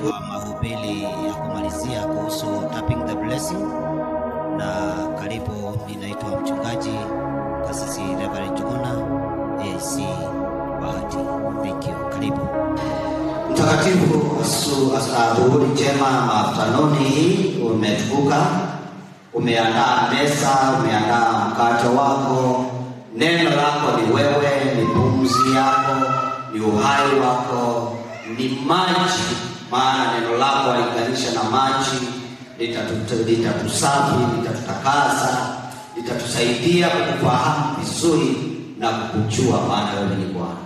kwa mahubiri ya kumalizia kuhusu Tapping the Blessing. Na karibu, ninaitwa mchungaji Kasisi Reverend Juguna AC Bahati. Thank you. Karibu. Mtakatifu asubuhi njema, afternoon hii umetukuka, umeandaa meza, umeandaa mkate wako. Neno lako ni wewe, ni pumzi yako, ni uhai wako, ni maji. Maana neno lako aliganisha na maji, litatusafi, litatutakasa, litatusaidia kukufahamu vizuri na kukujua, maana wewe ni Bwana.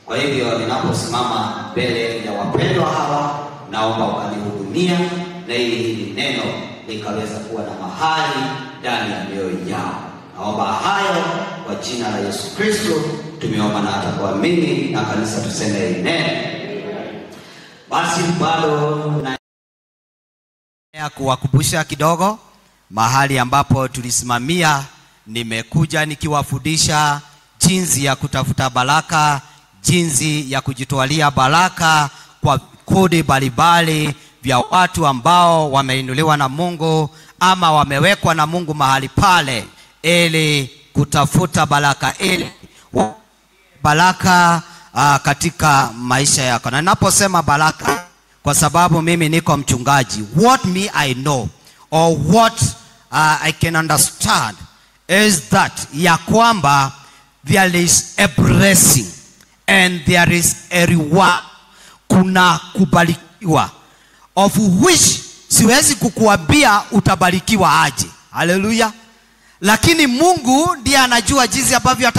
Kwa hivyo ninaposimama mbele ya wapendwa hawa, naomba ukanihudumia na ili neno likaweza kuwa na mahali ndani ya mioyo yao. Naomba hayo kwa jina la Yesu Kristo tumeomba na hata kuamini, na kanisa tuseme amen. Basi bado na kuwakumbusha kidogo mahali ambapo tulisimamia. Nimekuja nikiwafundisha jinsi ya kutafuta baraka, jinsi ya kujitwalia baraka kwa kodi mbalimbali vya watu ambao wameinuliwa na Mungu ama wamewekwa na Mungu mahali pale ili kutafuta baraka, ili baraka katika maisha yako. Na ninaposema baraka, kwa sababu mimi niko mchungaji, what me I know or what I can understand is that ya kwamba there is a blessing and there is a reward. Kuna kubarikiwa of which siwezi kukuambia utabarikiwa aje. Haleluya. Lakini Mungu ndiye anajua jinsi ambavyo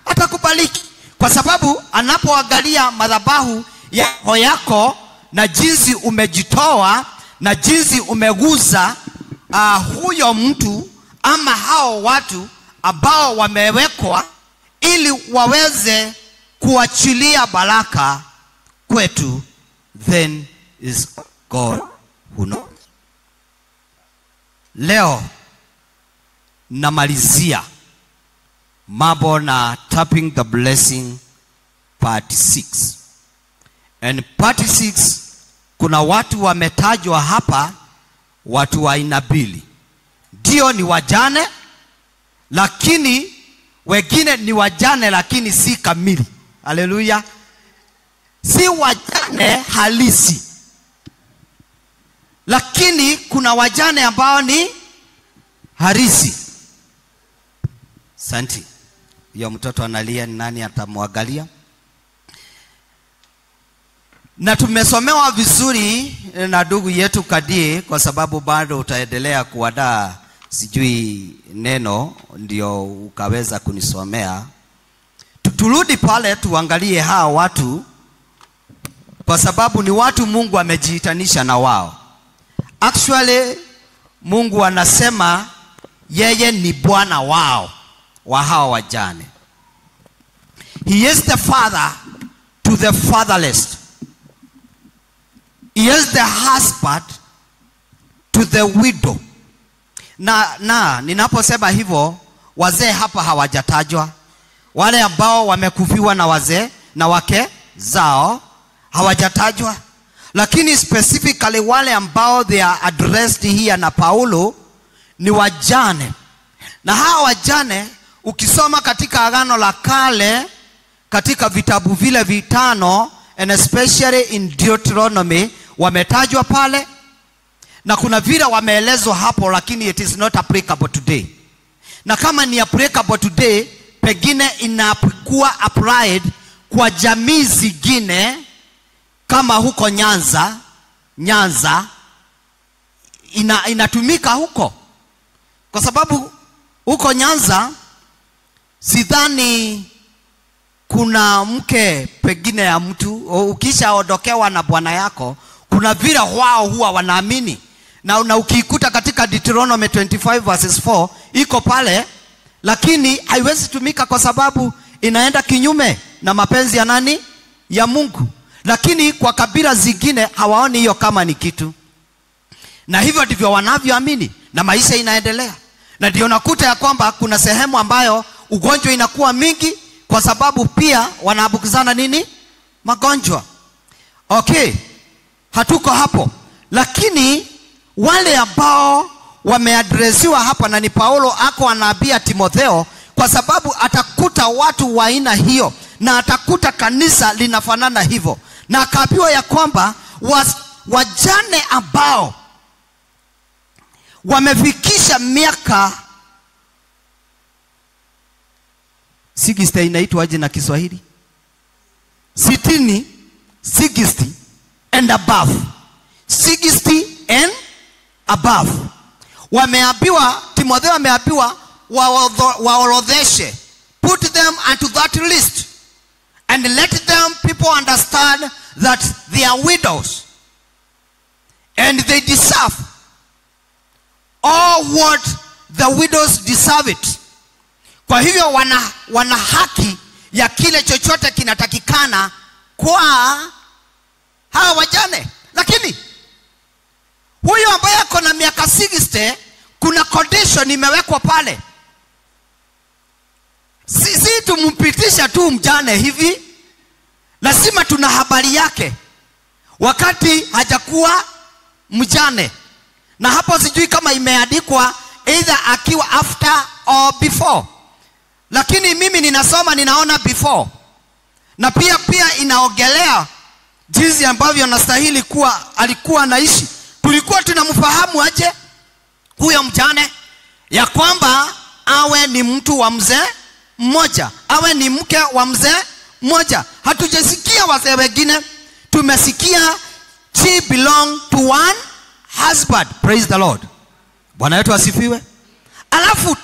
atakubariki, kwa sababu anapoangalia madhabahu yako na jinsi umejitoa na jinsi umeguza huyo mtu ama hao watu ambao wamewekwa ili waweze kuachilia baraka kwetu, then is God who knows. Leo namalizia mambo na Tapping the Blessing part 6. And part 6 kuna watu wametajwa hapa, watu wa aina mbili. Ndio ni wajane, lakini wengine ni wajane lakini si kamili. Haleluya. Si wajane halisi, lakini kuna wajane ambao ni harisi. Santi. Yo mtoto analia, ni nani atamwangalia? Na tumesomewa vizuri na ndugu yetu Kadie, kwa sababu bado utaendelea kuandaa sijui neno ndio ukaweza kunisomea. Turudi pale tuangalie hao watu, kwa sababu ni watu Mungu amejiitanisha na wao. Actually Mungu anasema yeye ni Bwana wao, wa hao wajane. He is the father to the fatherless. He is the husband to the widow. Na ninaposema hivyo, wazee hapa hawajatajwa. Wale ambao wamekufiwa na wazee na wake zao hawajatajwa. Lakini specifically wale ambao they are addressed here na Paulo ni wajane. Na hawa wajane ukisoma katika Agano la Kale, katika vitabu vile vitano, and especially in Deuteronomy, wametajwa pale. Na kuna vile wameelezwa hapo, lakini it is not applicable today. Na kama ni applicable today, pengine inakuwa applied kwa jamii zingine, kama huko Nyanza inatumika huko. Kwa sababu huko Nyanza sidhani kuna mke pengine ya mtu ukishaondokewa na bwana yako, kuna vile wao huwa wanaamini. Na ukikuta katika Deuteronomy 25 verses 4 iko pale, lakini haiwezi tumika kwa sababu inaenda kinyume na mapenzi ya nani? Ya Mungu. Lakini kwa kabila zingine hawaoni hiyo kama ni kitu. Na hivyo ndivyo wanavyoamini, na maisha inaendelea. Na ndio nakuta ya kwamba kuna sehemu ambayo ugonjwa inakuwa mingi, kwa sababu pia wanaambukizana nini? Magonjwa. Okay. hatuko hapo. Lakini wale ambao wameadresiwa hapa, na ni Paulo ako anaambia Timotheo, kwa sababu atakuta watu wa aina hiyo na atakuta kanisa linafanana hivyo, na akaambiwa ya kwamba wajane ambao wamefikisha miaka 60, inaitwa aje na Kiswahili? 60 and above. 60 and above. Wameambiwa, Timotheo ameambiwa waorodheshe, put them onto that list and let them people understand that they are widows and they deserve all what the widows deserve it. Kwa hivyo wana haki ya kile chochote kinatakikana kwa hawa wajane. Lakini huyo ambaye ako na miaka 60, kuna condition imewekwa pale. Sisi tumpitisha tu mjane hivi, lazima tuna habari yake wakati hajakuwa mjane. Na hapo sijui kama imeandikwa either akiwa after or before, lakini mimi ninasoma ninaona before. Na pia inaogelea jinsi ambavyo anastahili kuwa alikuwa anaishi. Tulikuwa tunamfahamu aje huyo mjane? Ya kwamba awe ni mtu wa mzee mmoja, awe ni mke wa mzee mmoja. Hatujasikia wazee wengine, tumesikia she belong to one husband. Praise the Lord. Bwana wetu asifiwe. Alafu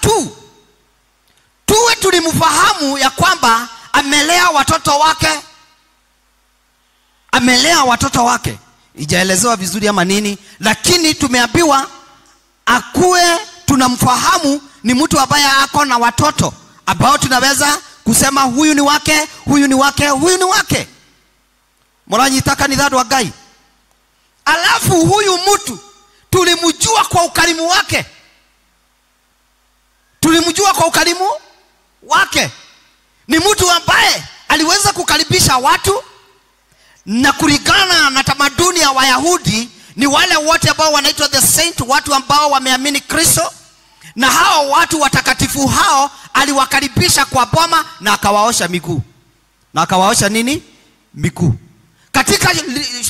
tuwe tulimfahamu ya kwamba amelea watoto wake. Ijaelezewa vizuri ama nini, lakini tumeambiwa akuwe tunamfahamu ni mtu ambaye ako na watoto ambao tunaweza kusema huyu ni wake, huyu ni wake, huyu ni wake. Mwananyitaka ni dhadu wa gai. Alafu huyu mtu tulimjua kwa ukarimu wake. Ni mtu ambaye aliweza kukaribisha watu, na kulingana na tamaduni ya Wayahudi ni wale wote ambao wanaitwa the saint, watu ambao wameamini Kristo. Na hao watu watakatifu hao aliwakaribisha kwa boma na akawaosha miguu. Na akawaosha nini? Miguu. Katika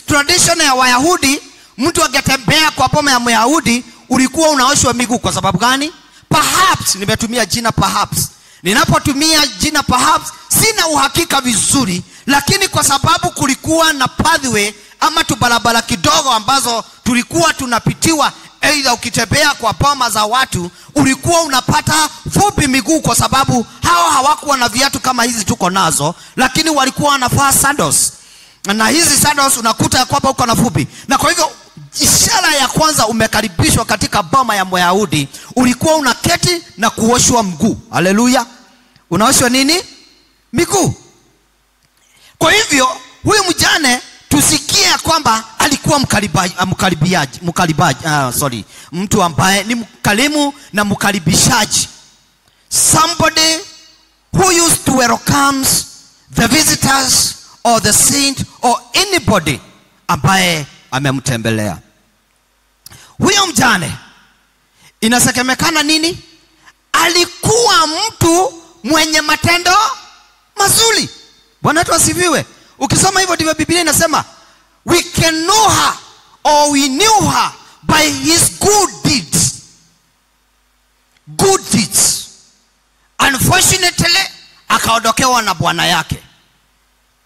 tradition ya Wayahudi, mtu angetembea kwa boma ya Myahudi ulikuwa unaoshwa miguu. Kwa sababu gani? Perhaps, nimetumia jina perhaps. Ninapotumia jina perhaps sina uhakika vizuri, lakini kwa sababu kulikuwa na pathway ama tubarabara kidogo ambazo tulikuwa tunapitiwa, either ukitembea kwa boma za watu ulikuwa unapata fupi miguu, kwa sababu hao hawakuwa na viatu kama hizi tuko nazo, lakini walikuwa wanavaa sandals. Na hizi sandals unakuta kwamba uko na fupi. Na kwa hivyo ishara ya kwanza umekaribishwa katika boma ya Myahudi, ulikuwa unaketi na kuoshwa mguu. Haleluya. Unaoshwa nini? Miguu. Kwa hivyo huyu mjane tusikie kwamba alikuwa mtu ambaye ni mkarimu na mkaribishaji. Somebody who used to welcome the visitors or the saint or anybody ambaye amemtembelea. Huyo mjane inasemekana nini? Alikuwa mtu mwenye matendo mazuri. Bwana wetu asifiwe. Ukisoma hivyo ndivyo Biblia inasema, we can know her or we knew her by his good deeds. Good deeds. Unfortunately akaondokewa na bwana yake.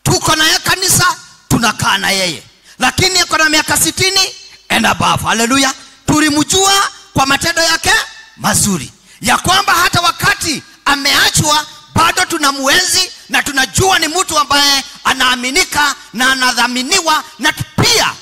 Tuko na kanisa, tunakaa na yeye, lakini ako na miaka 60 and above. Haleluya. Tulimjua kwa matendo yake mazuri, ya kwamba hata wakati ameachwa bado tunamuenzi na tunajua ni mtu ambaye anaaminika na anadhaminiwa. Na pia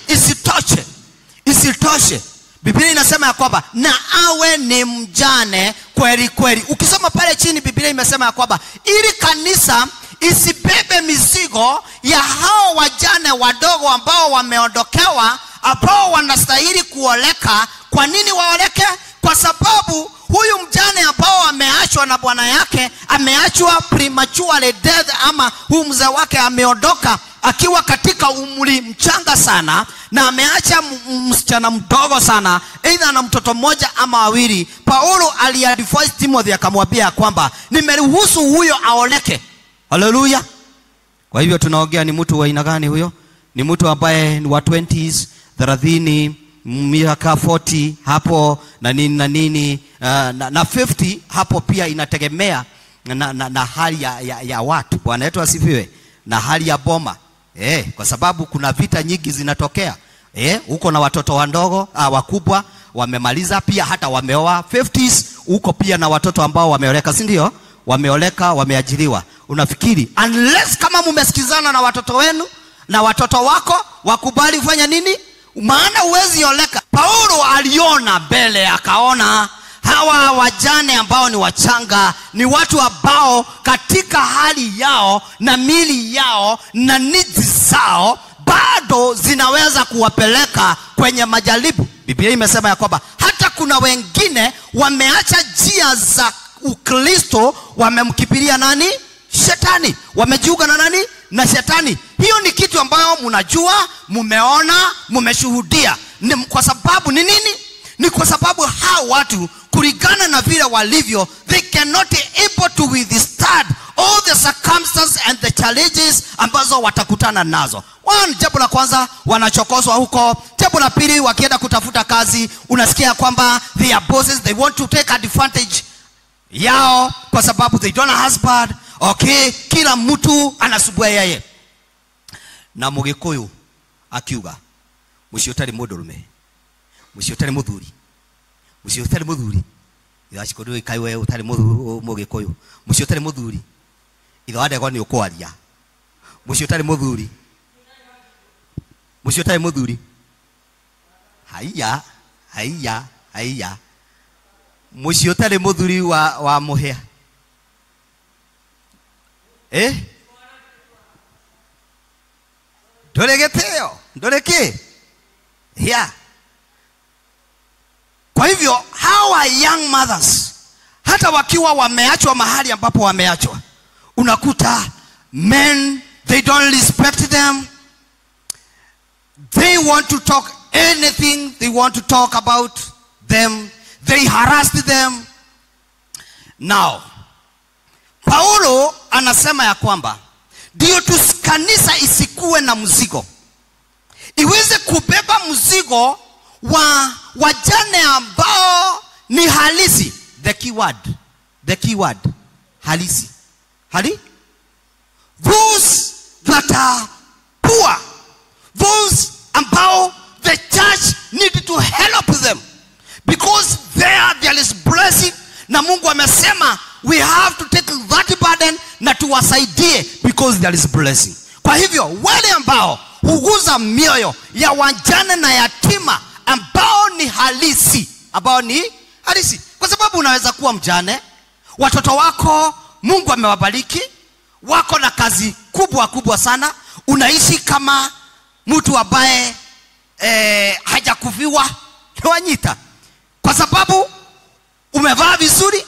isitoshe Biblia inasema ya kwamba na awe ni mjane kweli kweli. Ukisoma pale chini Biblia imesema ya kwamba ili kanisa isibebe mizigo ya hao wajane wadogo ambao wameondokewa, ambao wanastahili kuoleka. Kwa nini waoleke? Kwa sababu huyu mjane ambao ameachwa na bwana yake, ameachwa prematurely death, ama huyu mzee wake ameondoka akiwa katika umri mchanga sana, na ameacha msichana mdogo sana, aidha na mtoto mmoja ama wawili. Paulo aliadvise Timothy akamwambia kwamba nimeruhusu huyo aoleke. Haleluya. Kwa hivyo tunaongea ni mtu wa aina gani huyo? Ni mtu ambaye ni wa 20s, 30, miaka 40 hapo na nini na 50 hapo, pia inategemea na hali ya watu. Bwana wetu asifiwe. Na hali ya boma. Kwa sababu kuna vita nyingi zinatokea. Huko na watoto wandogo, wakubwa wamemaliza, pia hata wameoa. 50s huko pia na watoto ambao wameoleka, si ndio? Wameoleka, wameajiriwa. Unafikiri unless kama mumesikizana na watoto wenu na watoto wako wakubali fanya nini? Maana uwezi oleka. Paulo aliona mbele, akaona hawa wajane ambao ni wachanga ni watu ambao katika hali yao na mili yao na needs zao bado zinaweza kuwapeleka kwenye majaribu. Biblia imesema ya kwamba hata kuna wengine wameacha njia za Ukristo, wamemkipilia nani? Shetani. Wamejiunga na nani? Na shetani. Hiyo ni kitu ambayo mnajua, mumeona, mumeshuhudia. Kwa sababu ni nini? Ni kwa sababu hao watu kulingana na vile walivyo, they cannot able to withstand all the circumstances and the challenges ambazo watakutana nazo. Jambo la kwanza, wanachokozwa huko. Jambo la pili, wakienda kutafuta kazi, unasikia kwamba their bosses, they want to take advantage yao kwa sababu they don't have husband. Okay, kila mtu anasubua yeye. Na Mugikuyu akiuga, mucio tari mudurume, mucio tari muthuri, mucio tari muthuri. Irashikodo ikaiwe utari Mugikuyu, mucio tari muthuri. Ithwade kwa ni ukwaria. Mucio tari muthuri. Mucio tari muthuri. Haiya. Mucio tari muthuri wa muhia. Ndoreke. Kwa hivyo hawa young mothers hata wakiwa wameachwa mahali ambapo wameachwa, unakuta men, they don't respect them. They want to talk anything they want to talk about them. They harassed them. Now Paulo anasema ya kwamba ndio kanisa isikuwe na mzigo, iweze kubeba mzigo wa wajane ambao ni halisi. The keyword halisi. Those that are poor, those ambao the church need to help them, because there is blessing, na Mungu amesema we have to take that burden na tuwasaidie because there is blessing. Kwa hivyo wale ambao huguza mioyo ya wajane na yatima ambao ni halisi, kwa sababu unaweza kuwa mjane, watoto wako Mungu amewabariki, wako na kazi kubwa sana, unaishi kama mtu ambaye hajakuviwa wanyita, kwa sababu umevaa vizuri,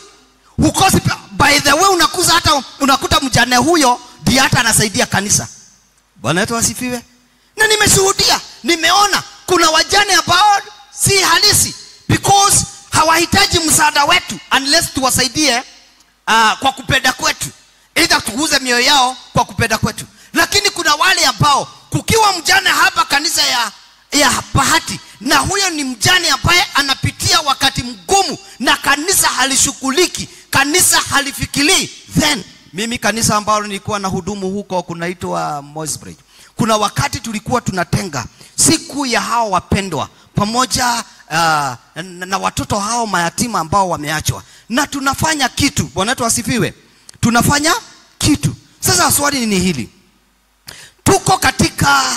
ukosi. By the way, unakuta mjane huyo ndiye hata anasaidia kanisa. Bwana wetu asifiwe. Na nimeshuhudia, nimeona kuna wajane ambao si halisi, because hawahitaji msaada wetu unless tuwasaidie kwa kupenda kwetu, either tuguze mioyo yao kwa kupenda kwetu. Lakini kuna wale ambao kukiwa mjane hapa kanisa ya bahati, na huyo ni mjane ambaye anapitia wakati mgumu na kanisa halishughuliki, kanisa halifikiri. Then mimi kanisa ambalo nilikuwa na hudumu huko kunaitwa Mosbridge, kuna wakati tulikuwa tunatenga siku ya hao wapendwa pamoja na watoto hao mayatima ambao wameachwa, na tunafanya kitu. Bwana wetu asifiwe. Tunafanya kitu. Sasa swali ni hili, tuko katika,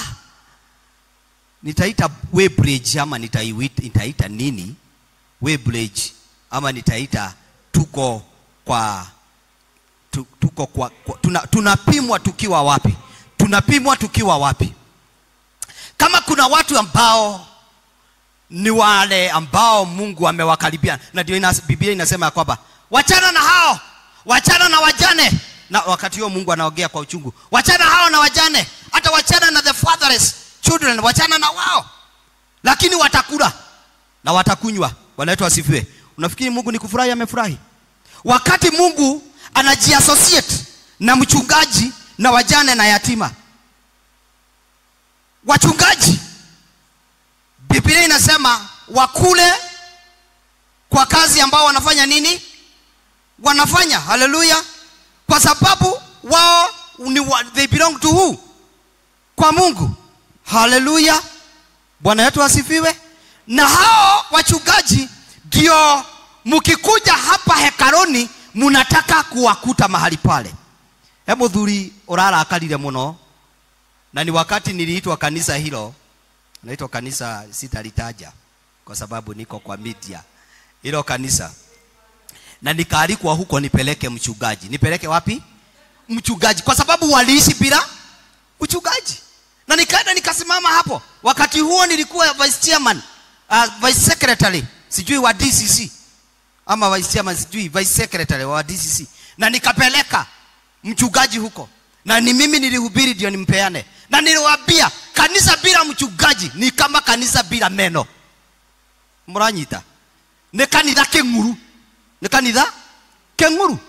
nitaita Weybridge ama nitaita nini? Weybridge ama nitaita tuko kwa tunapimwa tukiwa wapi? Tunapimwa tukiwa wapi? Kama kuna watu ambao ni wale ambao Mungu amewakaribia, na ndio Biblia inasema kwamba wachana na hao, wachana na wajane. Na wakati huo Mungu anaongea kwa uchungu. Wachana hao na wajane, hata wachana na the fatherless children, wachana na wao. Lakini watakula na watakunywa. Bwana wetu asifiwe. Unafikiri Mungu ni kufurahi amefurahi? Wakati Mungu anajiassociate na mchungaji na wajane na yatima. Wachungaji, Biblia inasema wakule kwa kazi ambao wanafanya nini? Wanafanya. Hallelujah. Kwa sababu wao they belong to who? Kwa Mungu. Hallelujah. Bwana wetu asifiwe. Na hao wachungaji ndio mkikuja hapa hekaluni mnataka kuwakuta mahali pale. Hebu dhuri orara akalile muno. Na ni wakati niliitwa kanisa hilo. Naitwa kanisa sitalitaja kwa sababu niko kwa media. Hilo kanisa. Na nikaalikwa huko nipeleke mchungaji. Nipeleke wapi? Mchungaji. Kwa sababu waliishi bila mchungaji. Na nikaenda nikasimama hapo. Wakati huo nilikuwa vice chairman, vice secretary, sijui wa DCC. Ama vice chairman sijui, vice secretary wa DCC. Na nikapeleka mchungaji huko. Na ni mimi nilihubiri ndio nimpeane. Na niliwaambia kanisa bila mchungaji ni kama kanisa bila meno. Muranyita. Ni kanisa kenguru. Ni kanisa kenguru.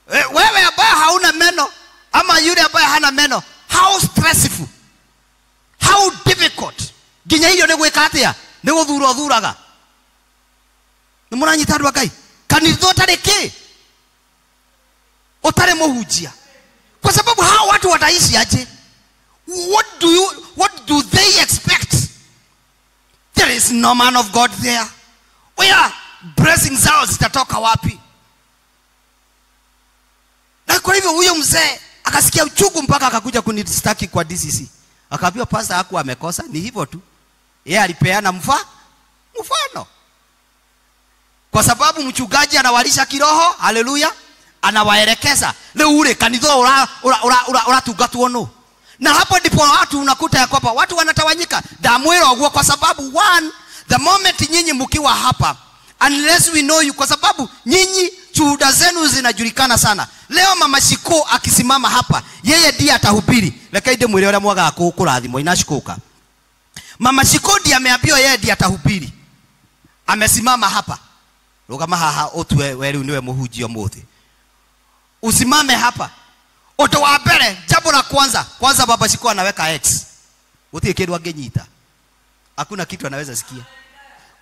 Wewe ambaye hauna meno ama yule ambaye hana meno, how stressful, how difficult. Ginya hiyo ni gweka atia, ni guthuraga. Ni muranyita andu akai. Kanitha utare ki? Utare muhujia. Kwa sababu hao watu wataishi aje? What do they expect? There is no man of God there. Where blessings zao zitatoka wapi? Na kwa hivyo huyo mzee akasikia uchungu mpaka akakuja kunistaki kwa DCC. Akaambiwa pastor hakuwa amekosa, ni hivyo tu. Yeye alipeana mfano. Kwa sababu mchungaji anawalisha kiroho, haleluya, anawaelekeza. Leo ule kanitha ora tugatwo no. Na hapo ndipo watu unakuta ya kwamba watu wanatawanyika. Damwero kwa sababu one, the moment nyinyi mkiwa hapa, unless we know you, kwa sababu nyinyi shuhuda zenu zinajulikana sana. Leo mama Shiko akisimama hapa, yeye ndiye atahubiri. Lekaide mwele wale mwaga kurathimo inashikuka. Mama Shiko ndiye ameambiwa yeye ndiye atahubiri. Amesimama hapa. Rugama haha otwe weli niwe muhujio mote. Usimame hapa. Oto wa mbele, jambo la kwanza baba Shiko anaweka X. Utie kitu angenyita. Hakuna kitu anaweza sikia.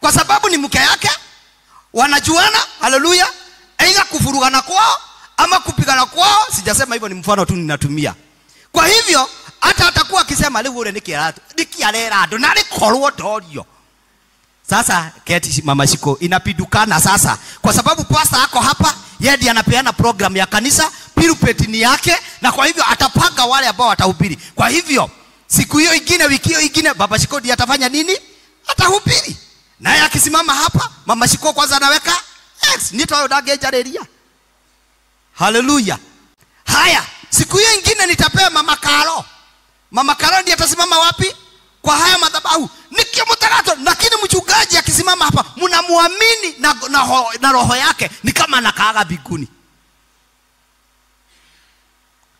Kwa sababu ni mke yake, wanajuana, haleluya. Aidha kufurugana kwao ama kupigana kwao, sijasema hivyo, ni mfano tu ninatumia. Kwa hivyo hata atakuwa akisema leo ule nikialera ndo na likorwo dorio. Sasa keti mama Shiko inapidukana sasa, kwa sababu pastor yako hapa, yeye ndiye anapeana program ya kanisa, pulpit ni yake, na kwa hivyo atapanga wale ambao watahubiri. Kwa hivyo siku hiyo ingine, wiki hiyo ingine, baba Shiko ndiye atafanya nini? Atahubiri. Naye akisimama hapa, mama Shiko kwanza anaweka X, nitoa dagejareria. Haleluya. Haya, siku hiyo ingine nitapea mama Karo. Mama Karo ndiye atasimama wapi? Kwa haya madhabahu. Nikio mtarato, lakini mchungaji akisimama hapa, mnamuamini na roho yake ni kama anakaaga mbinguni.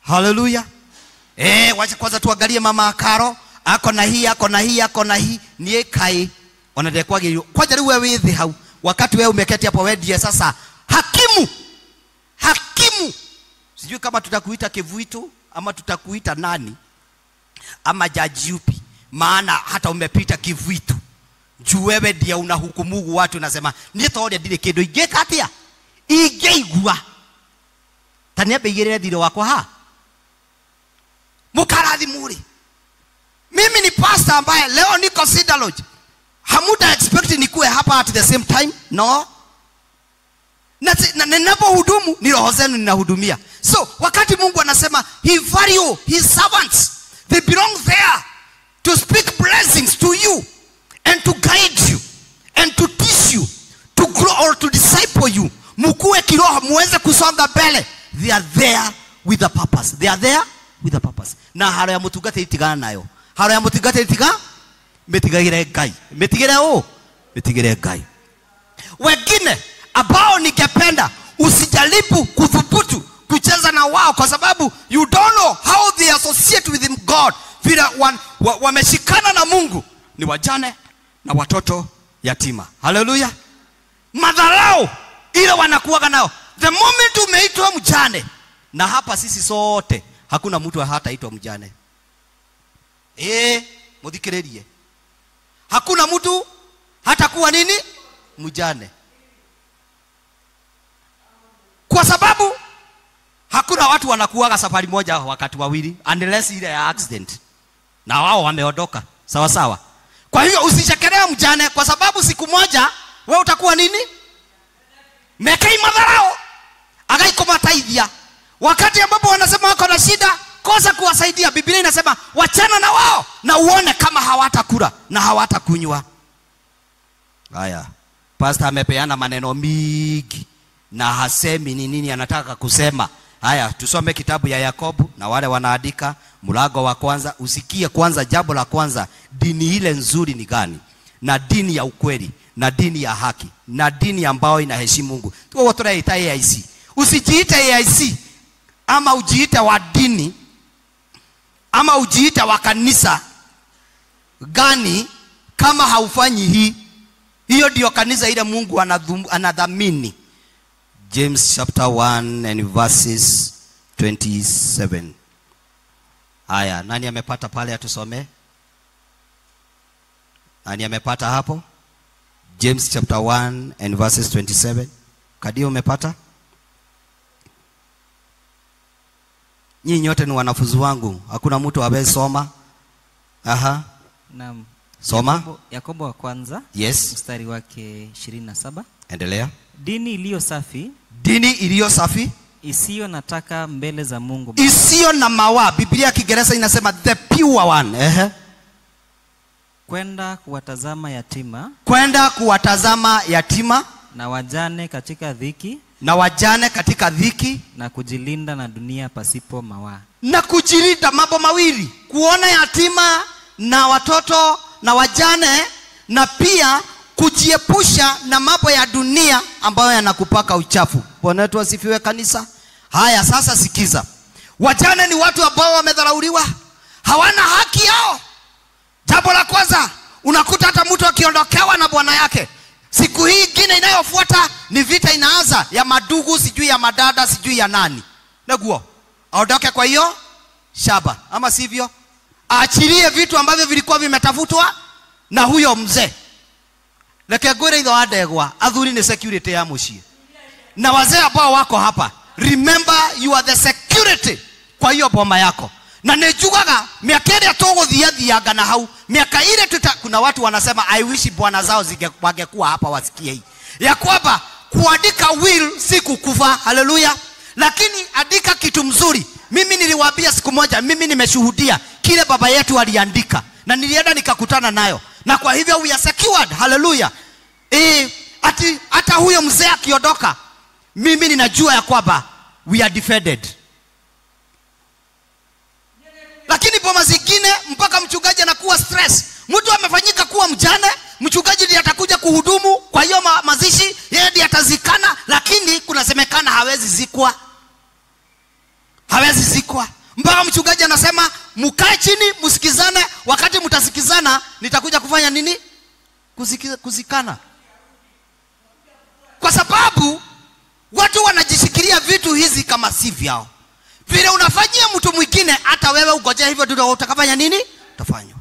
Haleluya. Wacha kwanza tuangalie mama Karo, ako na hii, ni kai. Wanadekwa gilio. Kwanza wewe withi hau. Wakati wewe umeketi hapo, wewe ndiye sasa hakimu. Sijui kama tutakuita Kivuito ama tutakuita nani ama jaji yupi, maana hata umepita Kivuito. Juu wewe ndiye unahukumu watu, unasema nitore ndire kindu ingeka atia ingeigua tania beigere thiro wako ha mukarathi muri. Mimi ni pastor ambaye leo niko Cedar Lodge. Hamuta expect nikuwe hapa at the same time, no. Na ninapohudumu ni roho zenu ninahudumia. So wakati Mungu anasema he value his servants, they belong there to speak blessings to you and to guide you and to teach you, to grow or to disciple you, mukue kiroho muweze kusonga mbele. They are there with a purpose. They are there with a purpose. Na haro ya mutugate itigana nayo. Haro ya mutugate itiga metigire Ngai. Metigire Ngai. Wengine ambao ningependa usijaribu kuthubutu kucheza na wao, kwa sababu you don't know how they associate with God. Vile wameshikana na Mungu ni wajane na watoto yatima. Haleluya. Madharau ile wanakuwa nao. The moment umeitwa mjane, na hapa sisi sote hakuna mtu hataitwa mjane. Mudhikirerie. Hakuna mtu hatakuwa nini? Mjane. Kwa sababu hakuna watu wanakuaga safari moja wakati wawili, unless ile ya accident na wao wameondoka. Sawa sawa. Kwa hivyo usishekelea mjane, kwa sababu siku moja wewe utakuwa nini? Mekei madharau agaikomataidia. Wakati ambapo wanasema wako na shida, kosa kuwasaidia, Biblia inasema wachana na wao na uone kama hawatakula na hawatakunywa. Haya, pastor amepeana maneno mingi na hasemi ni nini anataka kusema. Haya, tusome kitabu ya Yakobo, na wale wanaandika mlango wa kwanza. Usikie kwanza jambo la kwanza, dini ile nzuri ni gani, na dini ya ukweli, na dini ya haki, na dini ambayo inaheshimu Mungu. Tuko tunaita AIC. Usijiite AIC ama ujiite wa dini ama ujiite wa kanisa gani kama haufanyi hii. Hiyo ndio kanisa ile Mungu anadhamini. James chapter 1 and verses 27. Haya, nani amepata pale atusome? Nani amepata hapo? James chapter 1 and verses 27. Kadio umepata? Nyinyi nyote ni wanafunzi wangu. Hakuna mtu hawezi soma. Aha. Naam. Soma. Yakobo wa kwanza. Yes. Mstari wake 27. Endelea. Dini iliyo safi. Dini iliyo safi. Isiyo nataka mbele za Mungu. Isiyo na mawa. Biblia ya Kiingereza inasema the pure one. Kwenda kuwatazama yatima. Kwenda kuwatazama yatima. Na wajane katika dhiki. Na wajane katika dhiki. Na kujilinda na dunia pasipo mawa. Na kujilinda, mambo mawili. Kuona yatima na watoto na wajane, na pia kujiepusha na mambo ya dunia ambayo yanakupaka uchafu. Bwana wetu asifiwe kanisa. Haya, sasa sikiza. Wajane ni watu ambao wamedharauliwa, hawana haki yao. Jambo la kwanza, unakuta hata mtu akiondokewa na bwana yake, siku hii nyingine inayofuata ni vita inaanza ya madugu, sijui ya madada, sijui ya nani. Naguo aondoke kwa hiyo shaba, ama sivyo aachilie vitu ambavyo vilikuwa vimetafutwa na huyo mzee. Leke gore idho adegwa athuri ni security ya mushie. Na wazee ambao wako hapa, remember you are the security kwa hiyo boma yako. Na nejugaga miaka ile tuguthiathianga na hau, miaka ile kuna watu wanasema I wish bwana zao wangekuwa hapa wasikie hii ya kwamba kuandika will si kukufa. Haleluya. Lakini andika kitu mzuri. Mimi niliwaambia siku moja, mimi nimeshuhudia kile baba yetu aliandika, na nilienda nikakutana nayo, na kwa hivyo we are secured. Haleluya. Hata huyo mzee akiondoka, mimi ninajua ya kwamba we are defended. Lakini boma zingine mpaka mchungaji anakuwa stress. Mtu amefanyika kuwa mjane, mchungaji ndiye atakuja kuhudumu kwa hiyo mazishi, yeye ndiye atazikana, lakini kunasemekana hawezi zikwa. Hawezi zikwa. Mpaka mchungaji anasema mkae chini msikizane, wakati mtasikizana nitakuja kufanya nini? Kuzikana. Kwa sababu watu wanajishikilia vitu hizi kama si vyao. Vile unafanyia mtu mwingine, hata wewe ungojea hivyo ndio utakafanya nini? Utafanywa.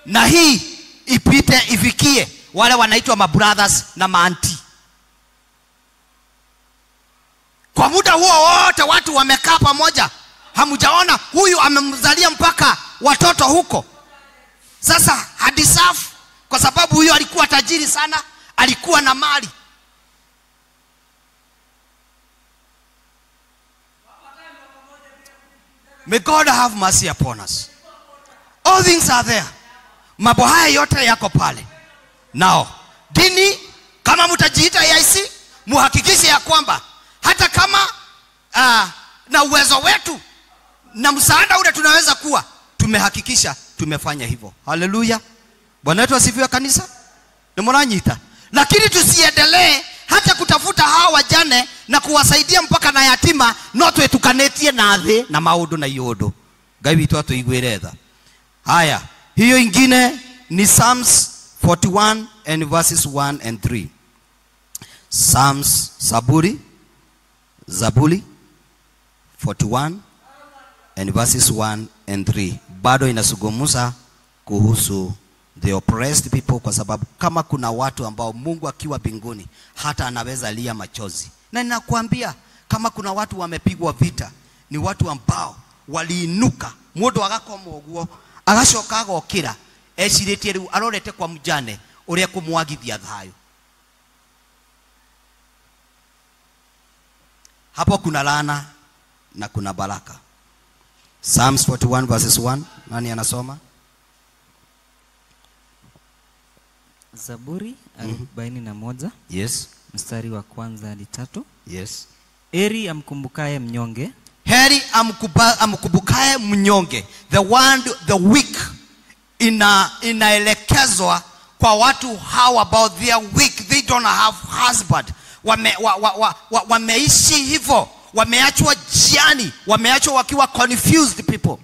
Na hii ipite ifikie wale wanaitwa mabrothers na maanti. Kwa muda huo wote watu wamekaa pamoja, hamujaona huyu amemzalia mpaka watoto huko. Sasa hadisafu, kwa sababu huyo alikuwa tajiri sana, alikuwa na mali. May God have mercy upon us. All things are there. Mambo haya yote yako pale. Now, dini kama mtajiita AIC, muhakikishe ya kwamba hata kama na uwezo wetu na msaada ule tunaweza kuwa, tumehakikisha tumefanya hivyo. Haleluya. Bwana wetu asifiwe kanisa. Ni mwananyita. Lakini tusiendelee hata kutafuta hawa wajane na kuwasaidia mpaka na yatima, no twetukanetie na thĩ na maundu na iundu. Ngai witũ atuiguĩre tha. Haya, hiyo ingine ni Psalms 41 and verses 1 and 3. Psalms, Zaburi 41 and verses 1 and 3. Bado inazungumza kuhusu the oppressed people, kwa sababu kama kuna watu ambao Mungu akiwa mbinguni hata anaweza lia machozi. Na ninakuambia kama kuna watu wamepigwa vita, ni watu ambao waliinuka, mundu agakoma uguo agacoka agokira eciritie riu arorete kwa mjane uria kumwagithia thayo. Hapo kuna laana na kuna baraka. Psalms 41 verses 1, nani anasoma? Zaburi 41. Yes. Mstari wa 1 hadi 3. Yes. Heri amkumbukaye mnyonge. Heri amkumbukaye mnyonge. The weak inaelekezwa kwa watu how about they are weak, they don't have husband. Wameishi hivyo, wameachwa jiani, wameachwa wakiwa confused people.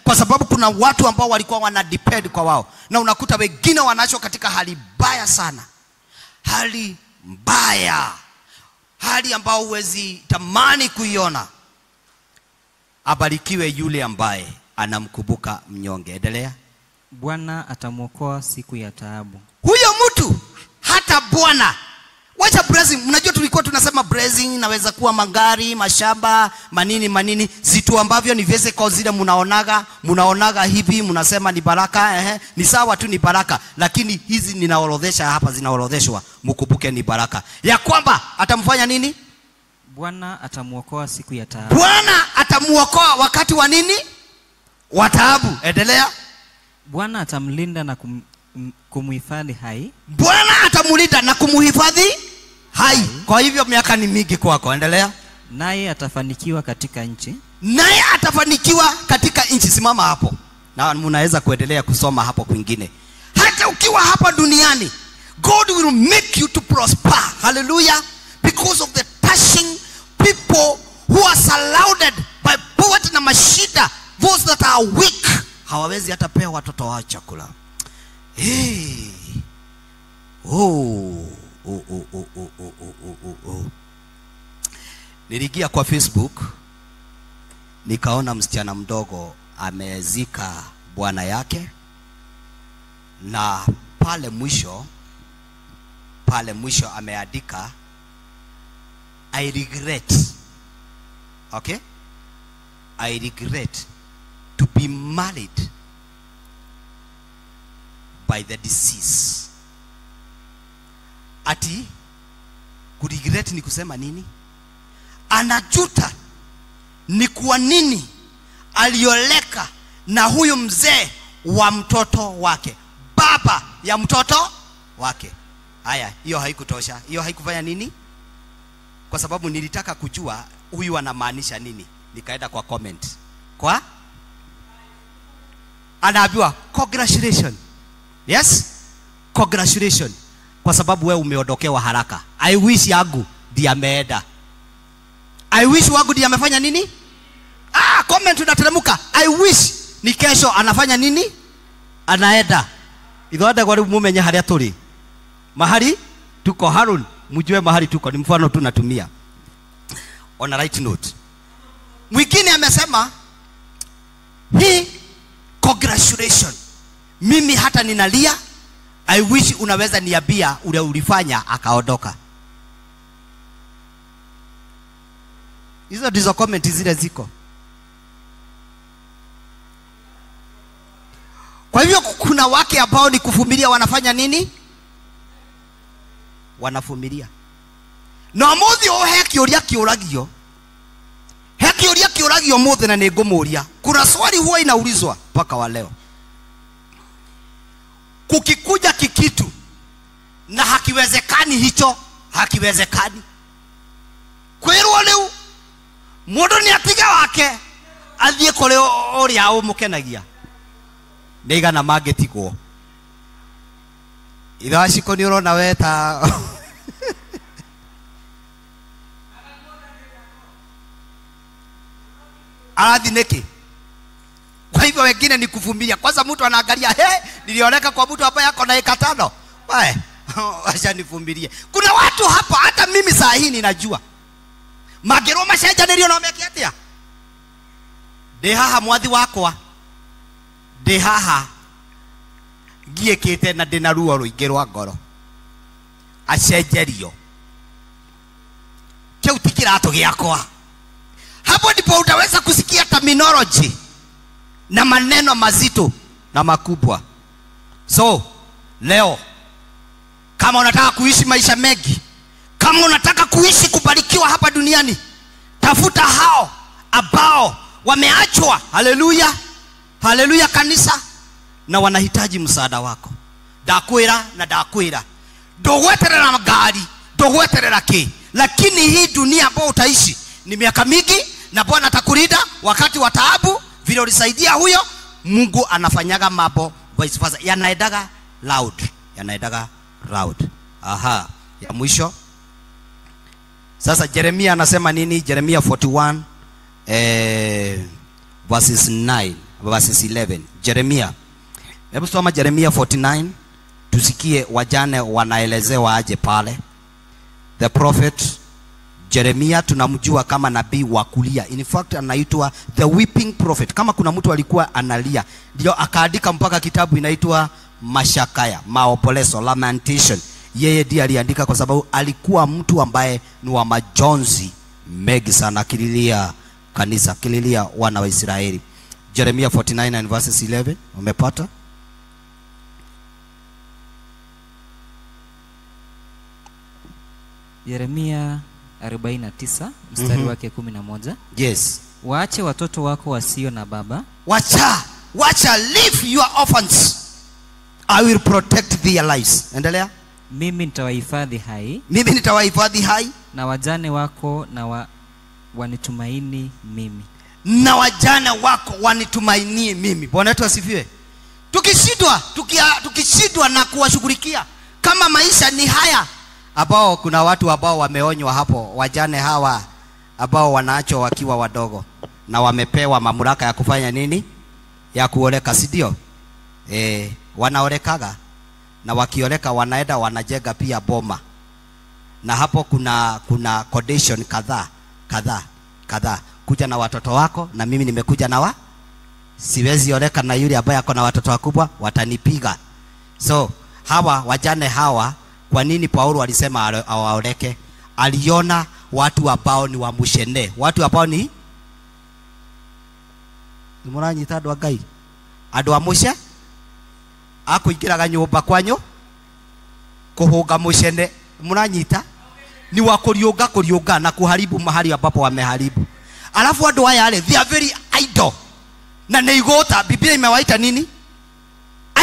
Kwa sababu kuna watu ambao walikuwa wana depend kwa wao, na unakuta wengine wanaachwa katika hali mbaya sana, hali mbaya, hali ambao huwezi tamani kuiona. Abarikiwe yule ambaye anamkumbuka mnyonge. Endelea. Bwana atamwokoa siku ya taabu. Huyo mtu hata Bwana, wacha blessing. Mnajua tulikuwa tunasema blessing inaweza kuwa magari, mashamba, manini, zitu ambavyo ni vesicle zile munaonaga hivi, mnasema ni baraka. Ni sawa tu, ni baraka, lakini hizi ninaorodhesha hapa, zinaorodheshwa, mkumbuke ni baraka ya kwamba atamfanya nini? Bwana atamwokoa siku ya taabu. Bwana atamuokoa wakati wa nini? Wa taabu. Endelea. Bwana atamlinda na kumhifadhi hai. Bwana atamlinda na kumhifadhi hai. Kwa hivyo miaka ni mingi kwako. Endelea. Naye atafanikiwa katika nchi. Naye atafanikiwa katika nchi. Simama hapo. Na mnaweza kuendelea kusoma hapo kwingine. Hata ukiwa hapa duniani, God will make you to prosper. Hallelujah. Because of the touching people who are surrounded by poverty na mashida, those that are weak, hawawezi hata pea watoto wao chakula. Hey. Niliingia kwa Facebook, nikaona msichana mdogo amezika bwana yake, na pale mwisho ameandika I regret. Okay? I regret to be married by the deceased. Ati kuregret ni kusema nini? Anajuta ni kwa nini alioleka na huyu mzee wa mtoto wake, baba ya mtoto wake. Haya, hiyo haikutosha. Hiyo haikufanya nini? Kwa sababu nilitaka kujua huyu anamaanisha nini, nikaenda kwa comment. Kwa anaambiwa congratulations. Yes, congratulations, kwa sababu wewe umeondokewa haraka. I wish yangu ndiye ameenda. I wish wangu ndiye amefanya nini? Comment unateremka. I wish ni kesho anafanya nini? Anaenda. Ithoada kwa mumenye haria turi. Mahali tuko Harun, mjue mahali tuko, ni mfano tunatumia. On a right note. Mwingine amesema hii congratulations, mimi hata ninalia. I wish unaweza niambia ule ulifanya akaondoka. Hizo ndizo comment zile ziko. Kwa hivyo kuna wake ambao ni kuvumilia, wanafanya nini? Wanavumilia. Na muthi oheki uria kiuragio. Heki uria kiuragio muthi na ningumuria. Kuna swali huwa inaulizwa mpaka wa leo. Kukikuja kikitu na hakiwezekani, hicho hakiwezekani. Kwirwo leo mundu ni atiga wake athie kuri uria umukenagia. Ndigana magetigwo. Ithashiko ni urona weta Aradhi neki. Kwa hivyo wengine ni kuvumilia. Kwanza mtu anaangalia, nilioneka kwa mtu hapa yako na eka 5. Wae, acha nivumilie. Kuna watu hapa hata mimi saa hii ninajua. Magero mashaja nilio mekiatia. Dehaha mwathi wakwa. Dehaha giekete na ndina ruo ruingi rwa ngoro. Acenjerio. Kiu ti kirato giakwa. Hapo ndipo utaweza kusikia terminology na maneno mazito na makubwa. So leo kama unataka kuishi maisha mengi, kama unataka kuishi kubarikiwa hapa duniani, tafuta hao ambao wameachwa. Haleluya, haleluya kanisa, na wanahitaji msaada wako. Dakwira ndogweterera magari, ndogweterera ki, lakini hii dunia ambayo utaishi ni miaka mingi, na Bwana atakulinda wakati wa taabu. Vile ulisaidia huyo, Mungu anafanyaga mambo vice versa, yanaendaga loud. Aha, ya mwisho sasa. Yeremia anasema nini? Yeremia 41 verses 9 verses 11. Yeremia, hebu soma Yeremia 49 tusikie wajane wanaelezewa aje pale. The prophet Yeremia tunamjua kama nabii wa kulia. In fact anaitwa the weeping prophet. Kama kuna mtu alikuwa analia, ndio akaandika mpaka kitabu inaitwa Mashakaya, Maombolezo, Lamentation. Yeye ndiye aliandika kwa sababu alikuwa mtu ambaye ni wa majonzi mengi sana, kililia kanisa, kililia wana wa Israeli. Yeremia 49 and verses 11, umepata? Yeremia 49 mstari wake 11. Yes. Waache watoto wako wasio na baba. Wacha leave your orphans. I will protect their lives. Endelea. Mimi nitawahifadhi hai. Na wajane wako wanitumaini mimi. Na wajane wako wanitumainie mimi. Bwana wetu asifiwe. Tukishindwa na kuwashughulikia, kama maisha ni haya, ambao kuna watu ambao wameonywa hapo, wajane hawa ambao wanaachwa wakiwa wadogo na wamepewa mamlaka ya kufanya nini? Ya kuoleka, si ndio? Wanaolekaga, na wakioleka wanaenda wanajenga pia boma, na hapo kuna condition kadhaa. Kuja na watoto wako, na mimi nimekuja na siwezi oleka na yule ambaye ako na watoto wakubwa, watanipiga. So hawa wajane hawa, kwa nini Paulo alisema awaoleke? Aliona watu ambao ni wamushene, watu ambao ni muranyita andu Ngai, andu amushe akuingiraga nyumba kwanyu kuhunga mushene, muranyita ni wa kuriunga na kuharibu mahali ambapo wameharibu. Alafu andu haya they are very idle, na neigota Biblia imewaita nini?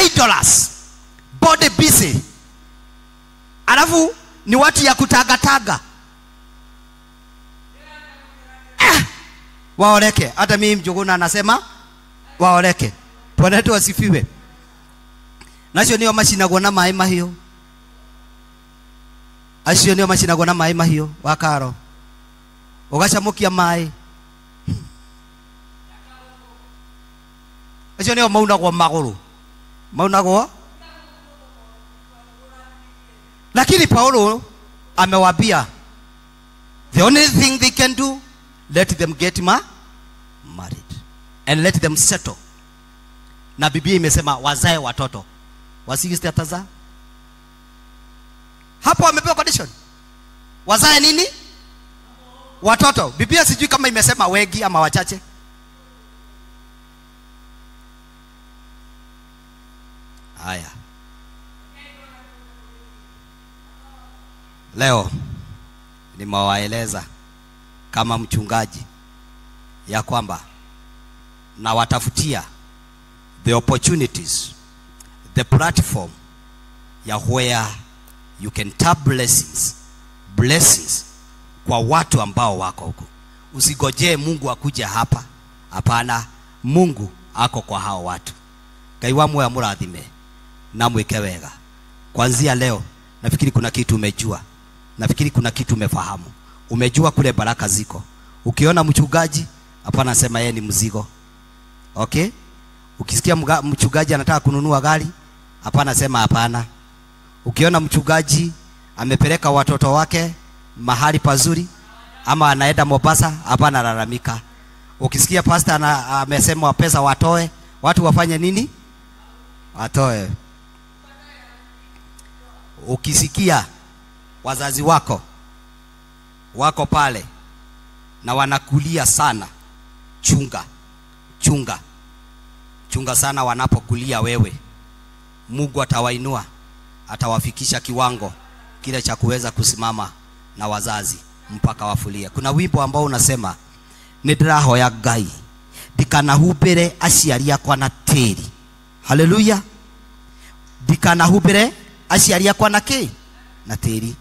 Idlers, body busy. Alafu ni watu ya kutagataga. Waoleke. Hata mimi Mjuguna anasema waoleke. Bwana wetu asifiwe. Nacio niyo machinagwo na mai mahiũ. Acio niyo machinagwo na mai mahiũ wakaro. Ugacamukia mai. Acio niyo maunagwo magũrũ. Maunagwo. Lakini Paulo amewaambia the only thing they can do, let them get married and let them settle. Na Biblia imesema wazae watoto. Wasiki ataza. Hapo wamepewa condition. Wazae nini? Watoto. Biblia sijui kama imesema wengi ama wachache. Haya. Leo nimewaeleza kama mchungaji ya kwamba na watafutia the opportunities, the platform ya where you can tap blessings kwa watu ambao wako huko. Usigojee Mungu akuje hapa. Hapana, Mungu ako kwa hao watu. Ngai wa moyo murathime na mwike wega. Kuanzia leo nafikiri kuna kitu umejua. Nafikiri kuna kitu umefahamu. Umejua kule baraka ziko. Ukiona mchungaji Hapana sema yeye ni mzigo. Okay? Ukisikia mchungaji anataka kununua gari, hapana sema hapana. Ukiona mchungaji amepeleka watoto wake mahali pazuri ama anaenda Mombasa, hapana lalamika. Ukisikia pastor amesema pesa watoe, watu wafanye nini? Watoe. Ukisikia wazazi wako pale na wanakulia sana, chunga sana wanapokulia wewe. Mungu atawainua, atawafikisha kiwango kile cha kuweza kusimama na wazazi mpaka wafulie. Kuna wimbo ambao unasema nidirahoya Ngai ndikanahubire aciari akwa na tĩri. Haleluya. Ndikanahubire aciari akwa na kĩ? Na tĩri.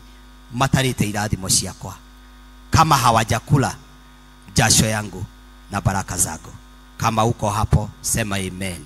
Matarĩte irathimo ciakwa, kama hawajakula jasho yangu na baraka zako. Kama uko hapo sema amen.